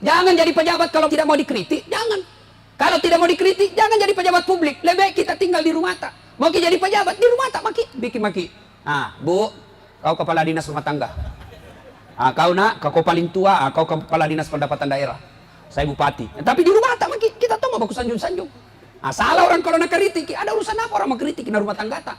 Jangan jadi pejabat kalau tidak mau dikritik, jangan. Kalau tidak mau dikritik, jangan jadi pejabat publik. Lebih baik kita tinggal di rumah tak. Mau jadi pejabat di rumah tak maki, bikin maki. Ah, Bu, kau kepala dinas rumah tangga. Ah, kau nak, kau paling tua, kau kepala dinas pendapatan daerah. Saya bupati. Tapi di rumah tak maki, kita tahu mau baku sanjung-sanjung. Ah, salah orang kalau nak kritik, ada urusan apa orang mau kritik di rumah tangga tak?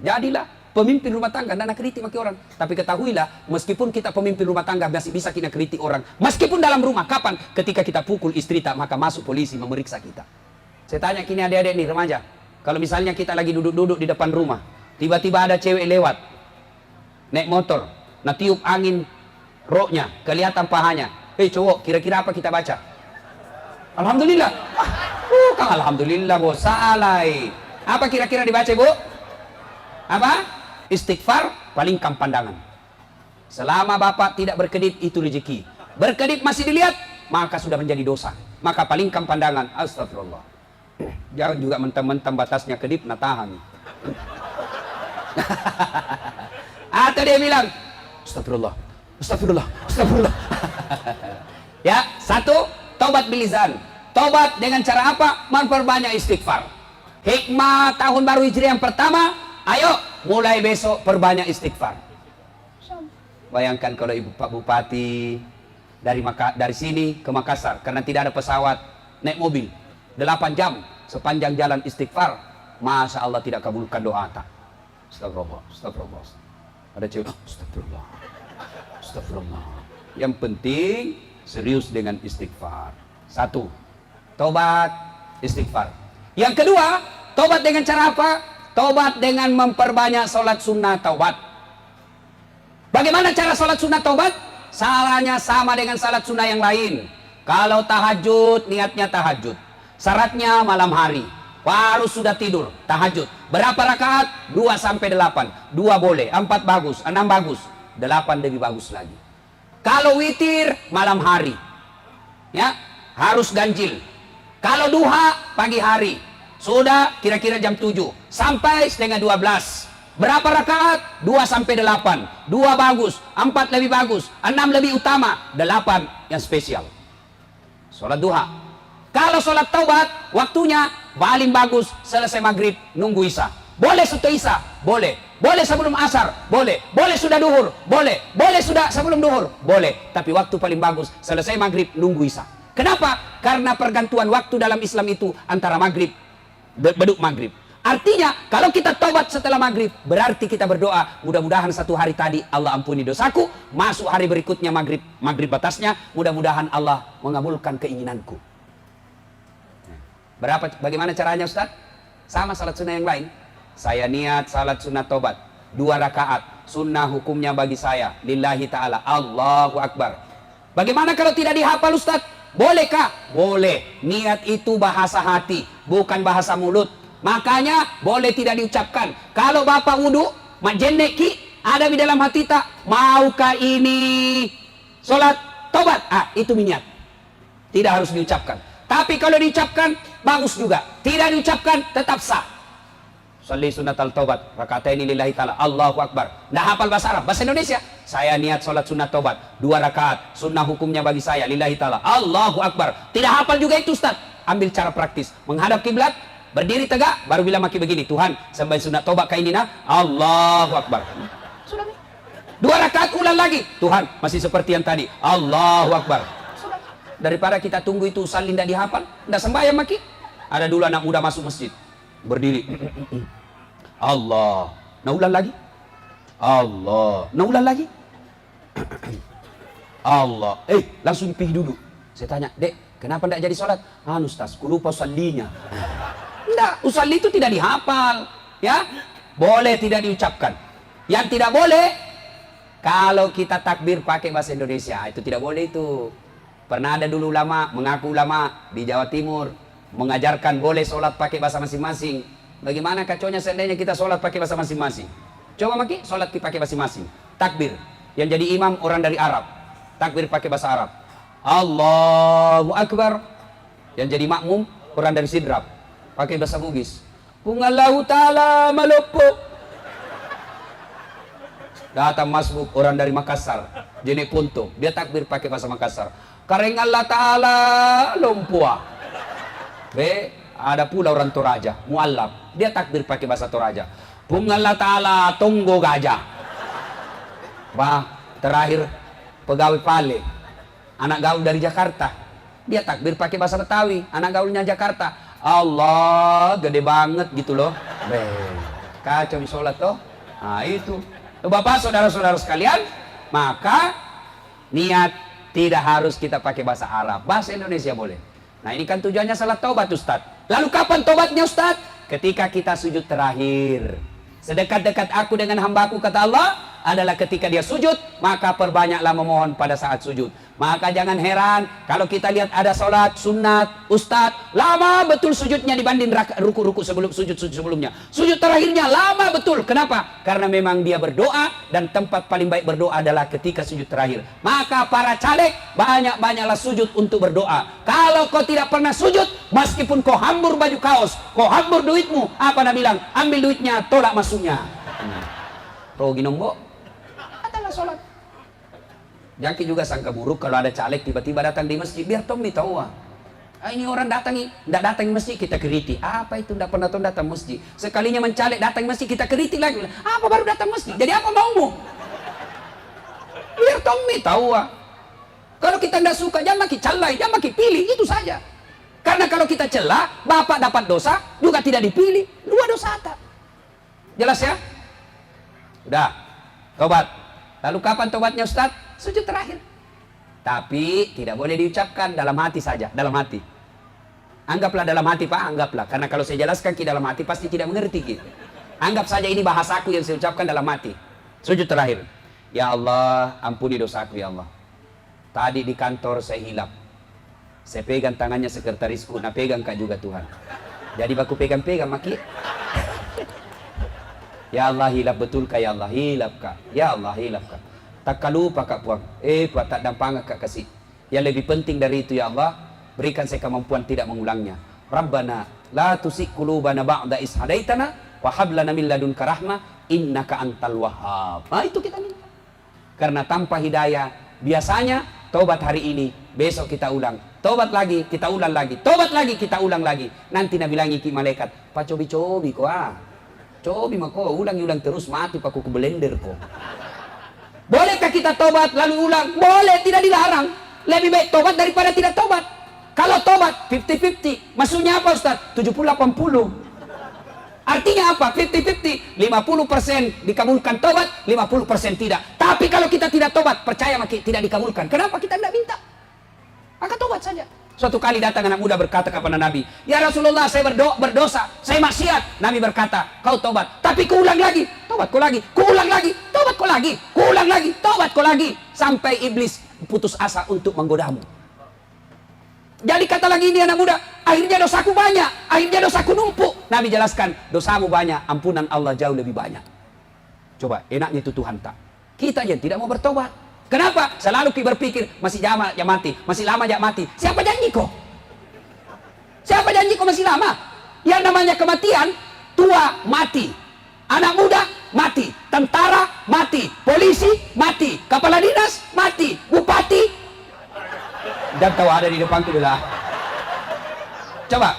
Jadilah pemimpin rumah tangga, nak kritik maki orang. Tapi ketahuilah, meskipun kita pemimpin rumah tangga masih bisa kita kritik orang. Meskipun dalam rumah, kapan? Ketika kita pukul istri tak, maka masuk polisi memeriksa kita. Saya tanya kini adik-adik nih remaja, kalau misalnya kita lagi duduk-duduk di depan rumah, tiba-tiba ada cewek lewat, naik motor, nah tiup angin roknya, kelihatan pahanya. Hei cowok, kira-kira apa kita baca? Alhamdulillah. Bukan alhamdulillah, bos. Salai. Apa kira-kira dibaca, Bu? Apa? Istighfar, palingkan pandangan. Selama bapak tidak berkedip, itu rezeki. Berkedip masih dilihat, maka sudah menjadi dosa. Maka palingkan pandangan. Astagfirullah. Jangan juga mentang-mentang batasnya kedip, nah tahan. Atau dia bilang, astagfirullah, astagfirullah, astagfirullah. Ya, satu, tobat bilizan. Tobat dengan cara apa? Memperbanyak istighfar. Hikmah tahun baru Hijriah yang pertama, ayo mulai besok perbanyak istighfar. Bayangkan kalau ibu Pak Bupati dari sini ke Makassar karena tidak ada pesawat, naik mobil 8 jam sepanjang jalan istighfar, Masya Allah tidak kabulkan doa tak. Astagfirullah, astagfirullah. Ada cewek, astagfirullah, astagfirullah. Yang penting serius dengan istighfar. Satu, tobat istighfar. Yang kedua, tobat dengan cara apa? Tobat dengan memperbanyak sholat sunnah taubat. Bagaimana cara sholat sunnah taubat? Salahnya sama dengan sholat sunnah yang lain. Kalau tahajud, niatnya tahajud. Syaratnya malam hari. Baru sudah tidur, tahajud. Berapa rakaat? 2 sampai 8. 2 boleh, 4 bagus, 6 bagus, 8 lebih bagus lagi. Kalau witir, malam hari. Ya, harus ganjil. Kalau duha, pagi hari. Sudah kira-kira jam 7 sampai setengah 12. Berapa rakaat? 2 sampai 8. 2 bagus, 4 lebih bagus, 6 lebih utama, 8 yang spesial. Sholat duha. Kalau sholat taubat, waktunya paling bagus selesai maghrib, nunggu isya. Boleh setelah isya? Boleh. Boleh sebelum asar? Boleh. Boleh sudah duhur? Boleh. Boleh sudah sebelum duhur? Boleh. Tapi waktu paling bagus selesai maghrib, nunggu isya. Kenapa? Karena pergantian waktu dalam Islam itu antara maghrib, beduk maghrib. Artinya, kalau kita taubat setelah maghrib, berarti kita berdoa, mudah-mudahan satu hari tadi Allah ampuni dosaku, masuk hari berikutnya maghrib batasnya, mudah-mudahan Allah mengabulkan keinginanku. Bagaimana caranya Ustaz? Sama salat sunnah yang lain. Saya niat salat sunnah taubat 2 rakaat, sunnah hukumnya bagi saya lillahi ta'ala, Allahu Akbar. Bagaimana kalau tidak dihafal Ustaz? Bolehkah? Boleh. Niat itu bahasa hati, bukan bahasa mulut. Makanya boleh tidak diucapkan. Kalau bapak wudhu, majenneki ada di dalam hati tak, maukah ini sholat taubat? Itu niat. Tidak harus diucapkan. Tapi kalau diucapkan, bagus juga. Tidak diucapkan, tetap sah. Sholli sunnatal taubat, rakataini lillahi ta'ala, Allahu Akbar. Nggak hafal bahasa Arab, bahasa Indonesia. Saya niat sholat sunnah taubat 2 rakaat, sunnah hukumnya bagi saya lillahi ta'ala, Allahu Akbar. Tidak hafal juga itu Ustaz. Ambil cara praktis. Menghadap kiblat, berdiri tegak, baru bilang maki begini, Tuhan, sembah sunnah taubat kainina, Allahu Akbar. Sudah nih. 2 rakaat ulang lagi, Tuhan, masih seperti yang tadi, Allahu Akbar. Daripada kita tunggu itu salin tidak dihafal, tidak sembahyang maki. Ada dulu anak muda masuk masjid, berdiri, Allah, nah ulang lagi, Allah, nah ulang lagi, Allah, langsung pergi duduk. Saya tanya, dek, kenapa tidak jadi sholat? Ustaz, ku lupa usallinya. Tidak, usalli itu tidak dihafal, ya, boleh tidak diucapkan. Yang tidak boleh, kalau kita takbir pakai bahasa Indonesia, itu tidak boleh itu. Pernah ada dulu ulama, mengaku ulama di Jawa Timur, mengajarkan boleh sholat pakai bahasa masing-masing. Bagaimana kacaunya seandainya kita sholat pakai bahasa masing-masing? Coba maki, sholat pakai masing-masing. Takbir, yang jadi imam orang dari Arab, takbir pakai bahasa Arab. Allahu Akbar. Yang jadi makmum orang dari Sidrap, pakai bahasa Bugis. Pungallahu ta'ala malopo. Datang masbuk orang dari Makassar, jenis puntung, dia takbir pakai bahasa Makassar. Kareng Allah Ta'ala lumpua. Ada pula orang Toraja, muallaf. Dia takbir pakai bahasa Toraja. Bung Allah Ta'ala tunggu gajah. Terakhir pegawai Pale, anak gaul dari Jakarta. Dia takbir pakai bahasa Betawi, anak gaulnya Jakarta. Allah, gede banget gitu loh. Kacau di sholat toh. Nah itu. Bapak, saudara-saudara sekalian, maka niat tidak harus kita pakai bahasa Arab, bahasa Indonesia boleh. Nah ini kan tujuannya salat taubat Ustaz. Lalu kapan taubatnya Ustaz? Ketika kita sujud terakhir. Sedekat-dekat aku dengan hambaku, kata Allah, adalah ketika dia sujud, maka perbanyaklah memohon pada saat sujud. Maka jangan heran kalau kita lihat ada sholat sunat Ustadz lama betul sujudnya dibanding ruku-ruku sujud sebelumnya. Sujud terakhirnya lama betul. Kenapa? Karena memang dia berdoa, dan tempat paling baik berdoa adalah ketika sujud terakhir. Maka para caleg, banyak-banyaklah sujud untuk berdoa. Kalau kau tidak pernah sujud, meskipun kau hambur baju kaos, kau hambur duitmu, apa Nabi bilang? Ambil duitnya, tolak masuknya. Rogi nombok adalah sholat. Jaki juga sangka buruk kalau ada caleg tiba-tiba datang di masjid, biar Tommy tahu ini orang tidak datang masjid, kita kritik. Apa itu tidak pernah datang masjid? Sekalinya mencalek datang masjid, kita kritik lagi. Apa baru datang masjid? Jadi apa maumu? Biar Tommy tahu. Kalau kita tidak suka, jangan maki calai, jangan maki pilih, itu saja. Karena kalau kita celah, bapak dapat dosa, juga tidak dipilih, dua dosa tak. Jelas ya? Udah, tobat. Lalu kapan tobatnya Ustaz? Sujud terakhir. Tapi tidak boleh diucapkan, dalam hati saja, dalam hati. Anggaplah dalam hati Pak, anggaplah. Karena kalau saya jelaskan ke dalam hati pasti tidak mengerti gitu. Anggap saja ini bahasaku yang saya ucapkan dalam hati. Sujud terakhir. Ya Allah, ampuni dosaku ya Allah. Tadi di kantor saya hilap. Saya pegang tangannya sekretarisku, nah pegang Kak juga Tuhan. Jadi baku pegang-pegang maki. Ya Allah, hilap betul Kak ya Allah, hilap Kak. Ya Allah, hilap Kak. Tak lupa Kak Puang. Puang tak dampang Kak kasih. Yang lebih penting dari itu ya Allah, berikan saya kemampuan tidak mengulangnya. Rabbana la tusik qulubana ba'da is hadaitana wa hab lana min ladunka rahmah innaka antal wahhab. Nah itu kita minta. Karena tanpa hidayah, biasanya tobat hari ini, besok kita ulang. Tobat lagi, kita ulang lagi. Tobat lagi, kita ulang lagi. Nanti Nabi bilang iki malaikat, "Pak cobi-cobi kok Cobi mah kok ulang-ulang terus, mati paku ke blender kok." Bolehkah kita tobat lalu ulang? Boleh, tidak dilarang. Lebih baik tobat daripada tidak tobat. Kalau tobat 50-50, maksudnya apa Ustaz? 70-80. Artinya apa? 50-50. 50% dikabulkan tobat, 50% tidak. Tapi kalau kita tidak tobat, percaya tidak dikabulkan. Kenapa kita tidak minta? Maka tobat saja. Suatu kali datang anak muda berkata kepada Nabi, "Ya Rasulullah, saya berdosa, saya maksiat." Nabi berkata, "Kau tobat, tapi kuulang lagi." Tobat kau lagi, kuulang lagi, tobat kau lagi, kuulang lagi, tobat kau lagi, sampai iblis putus asa untuk menggodamu. Jadi kata lagi ini anak muda, akhirnya dosaku banyak, akhirnya dosaku numpuk. Nabi jelaskan, dosamu banyak, ampunan Allah jauh lebih banyak. Coba, enaknya itu Tuhan tak? Kita yang tidak mau bertobat. Kenapa? Selalu kita berpikir, masih lama ya mati, masih lama ya mati. Siapa janji kok? Siapa janji kok masih lama? Yang namanya kematian, tua mati, anak muda mati, tentara mati, polisi mati, kepala dinas mati, bupati. Dan tahu ada di depanku bila. Coba,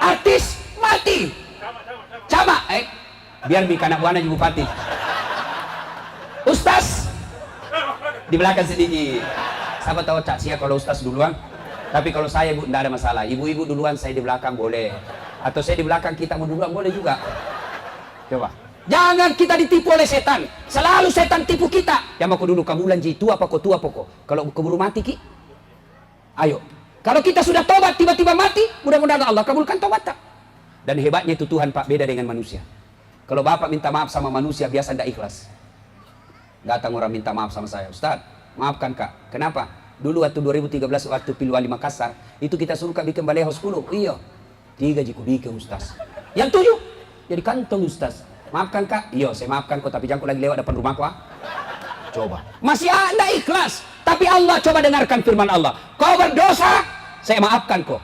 artis mati, camat, biar bikin anak buahnya jadi bupati. Ustaz di belakang sedikit. Siapa tahu Cak Sia kalau Ustaz duluan. Tapi kalau saya Bu, tidak ada masalah. Ibu-ibu duluan, saya di belakang boleh. Atau saya di belakang, kita mau duluan boleh juga. Coba. Jangan kita ditipu oleh setan. Selalu setan tipu kita. Yang aku dulu, kamu ulang jitu apa kok tua pokok. Kalau keburu mati ki. Ayo. Kalau kita sudah tobat tiba-tiba mati, mudah-mudahan Allah kabulkan tobat tak. Dan hebatnya itu Tuhan Pak, beda dengan manusia. Kalau Bapak minta maaf sama manusia, biasa tidak ikhlas. Datang orang minta maaf sama saya, "Ustaz, maafkan Kak." Kenapa? Dulu waktu 2013 waktu Pilwali Makassar, itu kita suruh Kak bikin baleho 10. Iya. 3 jiku bikin Ustaz. Yang 7 jadi kantong Ustaz. Maafkan Kak. Iya, saya maafkan kok, tapi jangan lagi lewat depan rumahku. Coba. Masih ada ikhlas. Tapi Allah coba dengarkan firman Allah. Kau berdosa, saya maafkan kau.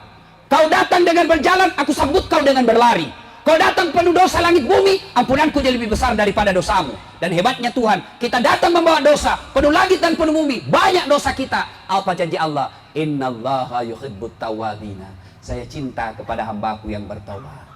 Kau datang dengan berjalan, aku sambut kau dengan berlari. Kau datang penuh dosa langit bumi, ampunanku jadi lebih besar daripada dosamu. Dan hebatnya Tuhan, kita datang membawa dosa, penuh langit dan penuh bumi, banyak dosa kita. Apa janji Allah? Innallaha yuhibbut tawwabina. Saya cinta kepada hambaku yang bertaubat.